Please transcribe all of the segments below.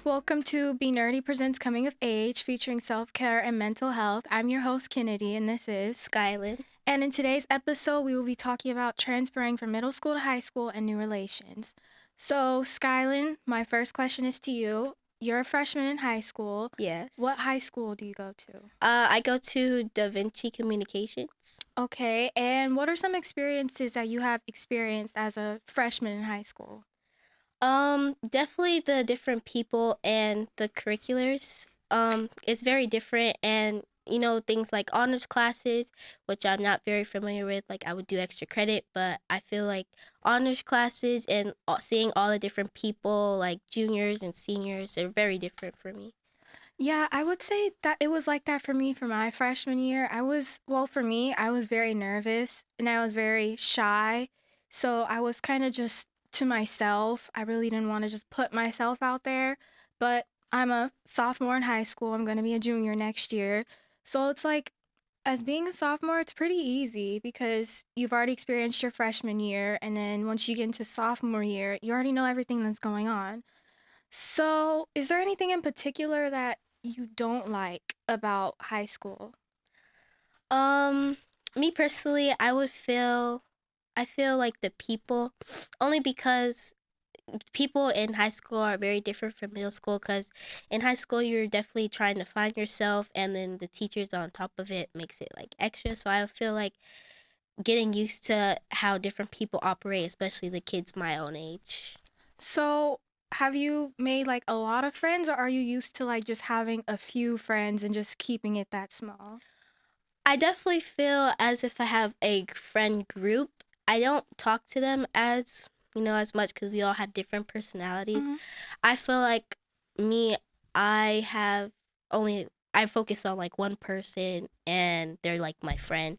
welcome to BNURD'E Presents Coming of Age, featuring self-care and mental health. I'm your host, Kennedy, and this is Skyland. And in today's episode, we will be talking about transferring from middle school to high school and new relations. So, Skyland, my first question is to you. You're a freshman in high school. Yes. What high school do you go to? I go to Da Vinci Communications. Okay, and what are some experiences that you have experienced as a freshman in high school? Definitely the different people and the curriculars. It's very different, and things like honors classes, which I'm not very familiar with. Like I would do extra credit, but I feel like honors classes and seeing all the different people, like juniors and seniors, are very different for me. Yeah, I would say that it was like that for me for my freshman year. For me, I was very nervous and I was very shy. So I was kind of just to myself. I really didn't want to just put myself out there. But I'm a sophomore in high school. I'm going to be a junior next year. So it's like, as being a sophomore, it's pretty easy because you've already experienced your freshman year. And then once you get into sophomore year, you already know everything that's going on. So, is there anything in particular that you don't like about high school? Um, Me personally, I feel like the people, only because people in high school are very different from middle school, because in high school you're definitely trying to find yourself, and then the teachers on top of it makes it like extra. So I feel like getting used to how different people operate, especially the kids my own age. So, have you made like a lot of friends, or are you used to like just having a few friends and just keeping it that small? I definitely feel as if I have a friend group. I don't talk to them as much, because we all have different personalities. Hmm. I feel like me, I have I focus on like one person, and they're like my friend.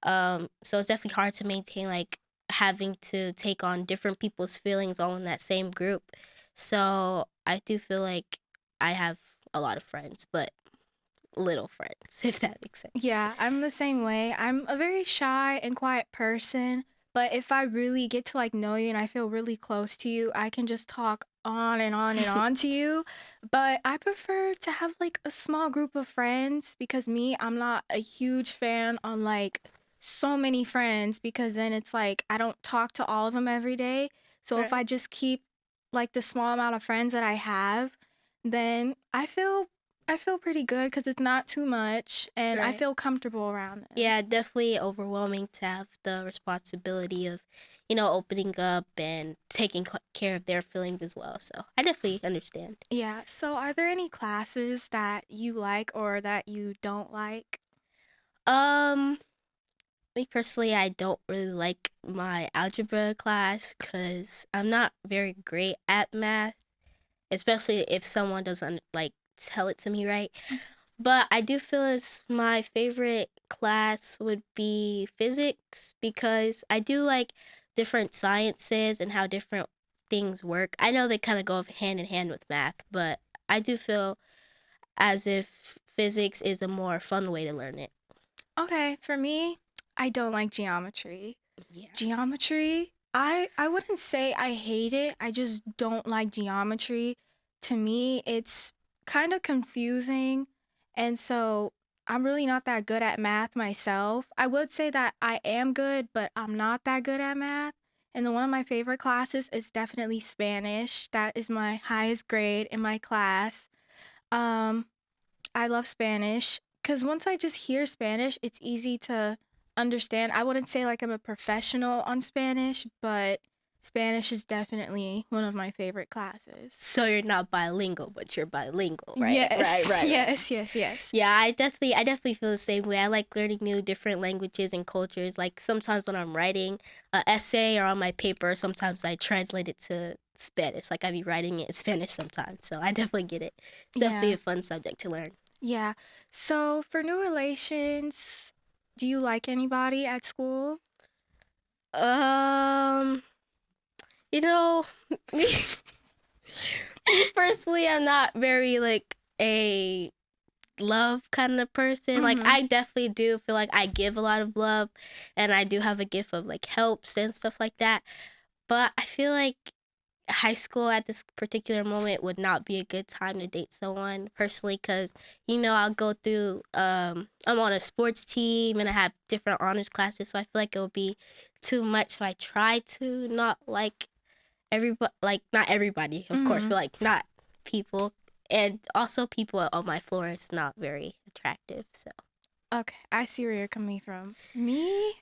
So it's definitely hard to maintain like having to take on different people's feelings all in that same group. So I do feel like I have a lot of friends, but little friends, if that makes sense. Yeah, I'm the same way. I'm a very shy and quiet person, but if I really get to like know you and I feel really close to you, I can just talk on and on and on to you. But I prefer to have like a small group of friends because I'm not a huge fan on like so many friends because then it's like I don't talk to all of them every day. So if I Right. just keep like the small amount of friends that I have, then I feel pretty good because it's not too much and I Right. feel comfortable around them. Yeah, definitely overwhelming to have the responsibility of, opening up and taking care of their feelings as well. So I definitely understand. Yeah, so are there any classes that you like or that you don't like? Um, Me personally, I don't really like my algebra class because I'm not very great at math, especially if someone doesn't like tell it to me right. But I do feel as my favorite class would be physics, because I do like different sciences and how different things work. I know they kind of go hand in hand with math, but I do feel as if physics is a more fun way to learn it. Okay, for me, I don't like geometry. Yeah. Geometry, I wouldn't say I hate it. I just don't like geometry. To me, it's kind of confusing, and so I'm really not that good at math myself. I would say that I am good, but I'm not that good at math. And then one of my favorite classes is definitely Spanish. That is my highest grade in my class. Um, I love Spanish because once I just hear Spanish, it's easy to understand. I wouldn't say like I'm a professional on Spanish, but Spanish is definitely one of my favorite classes. So you're not bilingual, but you're bilingual, right? Right, Yes, right, right. yes. Yeah, I definitely feel the same way. I like learning new different languages and cultures. Like sometimes when I'm writing a essay or on my paper, sometimes I translate it to Spanish. Like I be writing it in Spanish sometimes. So I definitely get it. It's definitely Yeah, a fun subject to learn. yeah. So for new relations, do you like anybody at school? Um, you know, me, me personally, I'm not very like a love kind of person. Like Mm-hmm. I definitely do feel like I give a lot of love, and I do have a gift of like helps and stuff like that. But I feel like high school at this particular moment would not be a good time to date someone personally, because I'll go through I'm on a sports team and I have different honors classes, so I feel like it would be too much. So I try to not like everybody, like not everybody of course, Mm-hmm. but like not people, and also people on my floor is not very attractive, so Okay, I see where you're coming from. Me,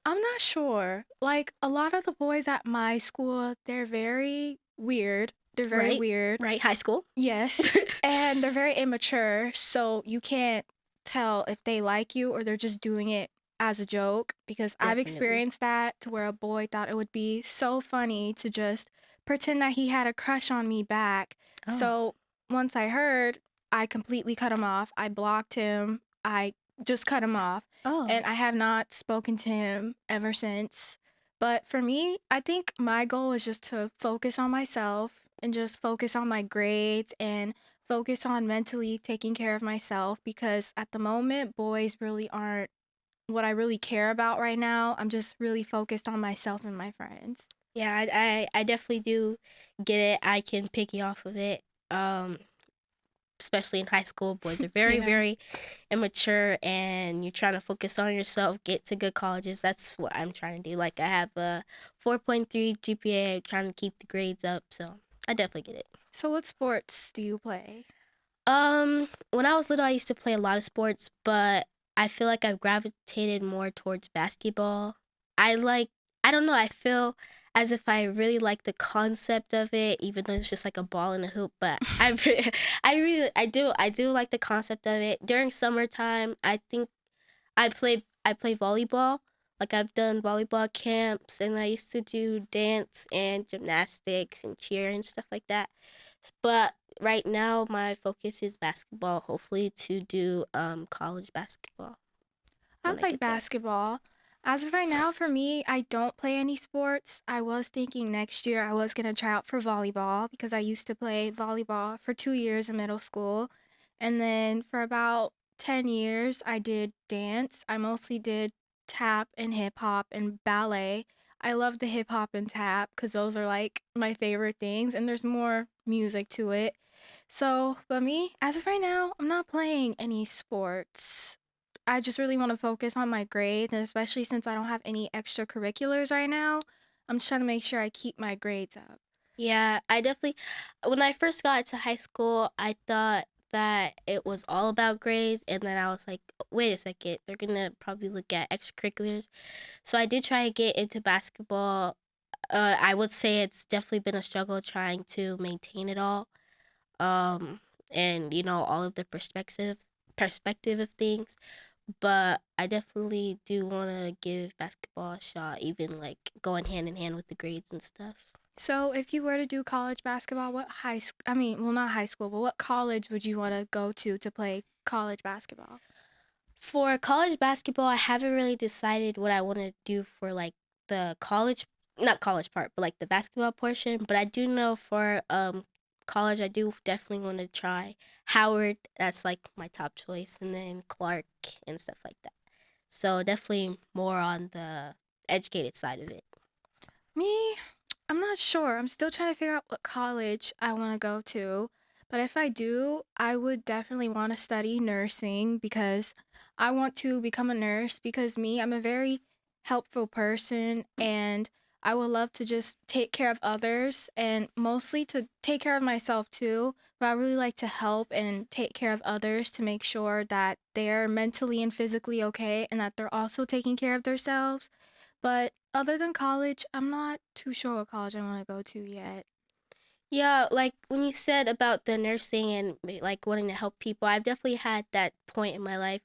I'm not sure. Like a lot of the boys at my school, they're very weird. They're very right, weird. right, high school. Yes, and they're very immature, so you can't tell if they like you or they're just doing it as a joke because I've Definitely. experienced that to where a boy thought it would be so funny to just pretend that he had a crush on me back. Oh. So once I heard, I completely cut him off. I blocked him. I just cut him off, Oh. and I have not spoken to him ever since. But for me, I think my goal is just to focus on myself and just focus on my grades and focus on mentally taking care of myself because at the moment, boys really aren't what I really care about right now. I'm just really focused on myself and my friends. Yeah, I definitely do get it. I can pick you off of it. Um, Especially in high school, boys are very, Yeah. very immature, and you're trying to focus on yourself, get to good colleges. That's what I'm trying to do. Like I have a 4.3 GPA, I'm trying to keep the grades up, so I definitely get it. So, what sports do you play? When I was little, I used to play a lot of sports, but I feel like I've gravitated more towards basketball. I like, I don't know, I feel as if I really like the concept of it, even though it's just like a ball in a hoop. But I do like the concept of it. During summertime, I think I play volleyball. Like I've done volleyball camps, and I used to do dance and gymnastics and cheer and stuff like that. But right now my focus is basketball, hopefully to do college basketball I when I like get there. basketball. As of right now, for me, I don't play any sports. I was thinking next year I was going to try out for volleyball because I used to play volleyball for 2 years in middle school. And then for about 10 years, I did dance. I mostly did tap and hip hop and ballet. I love the hip hop and tap because those are like my favorite things, and there's more music to it. So, but me, as of right now, I'm not playing any sports. I just really want to focus on my grades, and especially since I don't have any extracurriculars right now, I'm just trying to make sure I keep my grades up. Yeah, I definitely, when I first got to high school, I thought that it was all about grades, and then I was like, wait a second, they're gonna probably look at extracurriculars. So I did try to get into basketball. I would say it's definitely been a struggle trying to maintain it all. um and all of the perspective of things, but I definitely do want to give basketball a shot, even like going hand in hand with the grades and stuff. So, if you were to do college basketball, what high school, I mean, well, not high school, but what college would you want to go to play college basketball? For college basketball, I haven't really decided what I want to do for like the college, not college part, but like the basketball portion. But I do know for college, I do definitely want to try Howard. That's like my top choice, and then Clark and stuff like that. So definitely more on the educated side of it. Me, I'm not sure. I'm still trying to figure out what college I want to go to. But if I do, I would definitely want to study nursing because I want to become a nurse because me, I'm a very helpful person and I would love to just take care of others and mostly to take care of myself too. But I really like to help and take care of others to make sure that they're mentally and physically okay and that they're also taking care of themselves. But other than college, I'm not too sure what college I want to go to yet. Yeah, like when you said about the nursing and like wanting to help people, I've definitely had that point in my life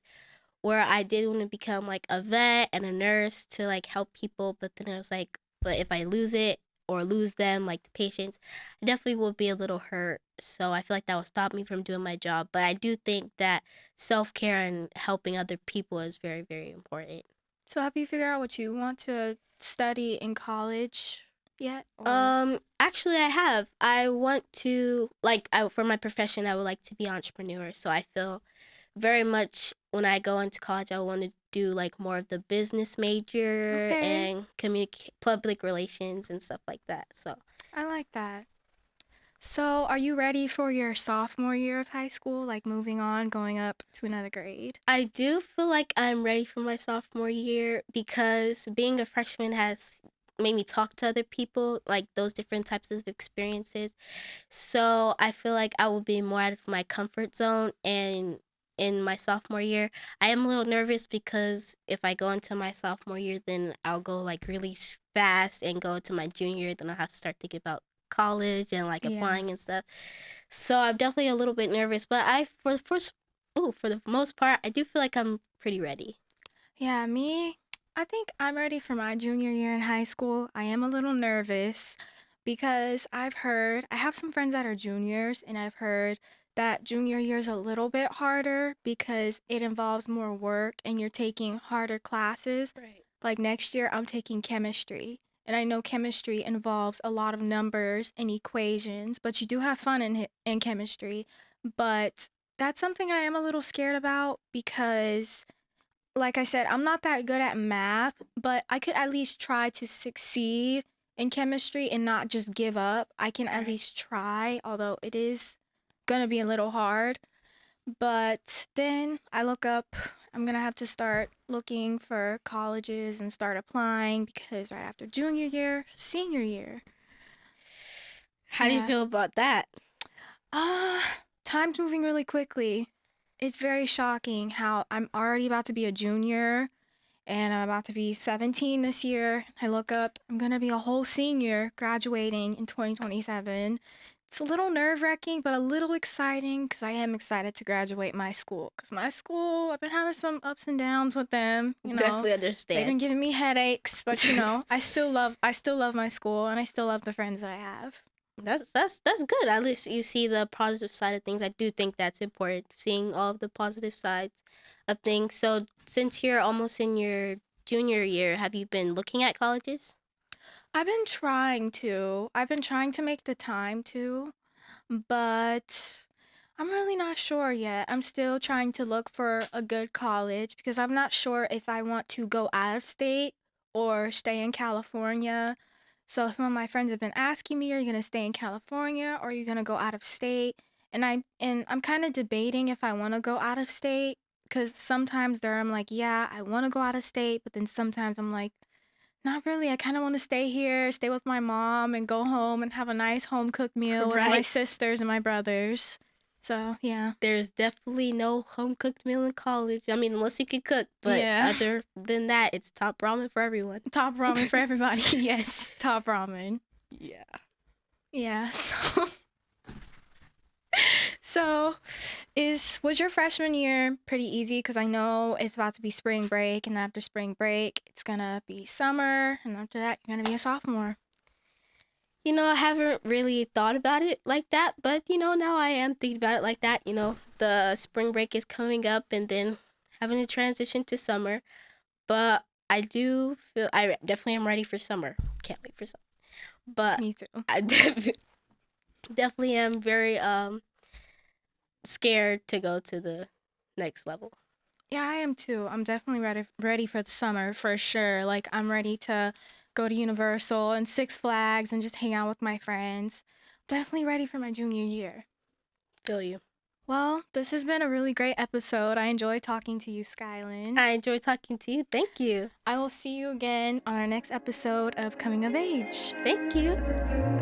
where I did want to become like a vet and a nurse to like help people, but then I was like, but if I lose it or lose them, like the patients, I definitely will be a little hurt. So I feel like that will stop me from doing my job. But I do think that self care and helping other people is very, very important. So have you figured out what you want to study in college yet? Or Actually, I have. I want to for my profession, I would like to be an entrepreneur. So I feel very much when I go into college, I want to do like more of the business major okay. and communicate public relations and stuff like that. So I like that. So, are you ready for your sophomore year of high school? Like moving on, going up to another grade? I do feel like I'm ready for my sophomore year because being a freshman has made me talk to other people, like those different types of experiences. So I feel like I will be more out of my comfort zone. And in my sophomore year, I am a little nervous because if I go into my sophomore year, then I'll go like really fast and go to my junior year, then I'll have to start thinking about college and like Yeah. applying and stuff. So I'm definitely a little bit nervous, but for the most part, I do feel like I'm pretty ready. Yeah, me, I think I'm ready for my junior year in high school. I am a little nervous because I have some friends that are juniors, and I've heard that junior year is a little bit harder because it involves more work and you're taking harder classes. Right. Like next year, I'm taking chemistry, and I know chemistry involves a lot of numbers and equations, but you do have fun in chemistry. But that's something I am a little scared about because like I said, I'm not that good at math, but I could at least try to succeed in chemistry and not just give up. I can at Right. least try, although it is gonna be a little hard. But then I look up, I'm gonna have to start looking for colleges and start applying because right after junior year, senior year. How do you Yeah. feel about that? Time's moving really quickly. It's very shocking how I'm already about to be a junior and I'm about to be 17 this year. I look up, I'm going to be a whole senior graduating in 2027. It's a little nerve wracking, but a little exciting because I am excited to graduate my school. Because my school, I've been having some ups and downs with them. Definitely They've understand. been giving me headaches, but I still love my school and I still love the friends that I have. That's good. At least you see the positive side of things. I do think that's important, seeing all of the positive sides of things. So since you're almost in your junior year, have you been looking at colleges? I've been trying to make the time to, but I'm really not sure yet. I'm still trying to look for a good college because I'm not sure if I want to go out of state or stay in California. So some of my friends have been asking me, are you going to stay in California or are you going to go out of state? And I'm kind of debating if I want to go out of state because sometimes there I'm like, yeah, I want to go out of state, but then sometimes I'm like, not really. I kind of want to stay here, stay with my mom, and go home and have a nice home cooked meal with my Right. sisters and my brothers. So, yeah. There's definitely no home cooked meal in college. I mean, unless you can cook, but Yeah. other than that, it's top ramen for everyone. Top ramen for everybody. Yes, top ramen. Yeah. Yeah. So, was your freshman year pretty easy? Because I know it's about to be spring break, and after spring break, it's gonna be summer, and after that, you're gonna be a sophomore. I haven't really thought about it like that, but now I am thinking about it like that. The spring break is coming up and then having to transition to summer. But I do feel I definitely am ready for summer. Can't wait for summer. But Me too. I definitely am very scared to go to the next level. Yeah, I am too. I'm definitely ready for the summer for sure. Like I'm ready to go to Universal and Six Flags and just hang out with my friends. Definitely ready for my junior year. Feel you. Well, this has been a really great episode. I enjoyed talking to you, Skylin. I enjoy talking to you. Thank you. I will see you again on our next episode of Coming of Age. Thank you.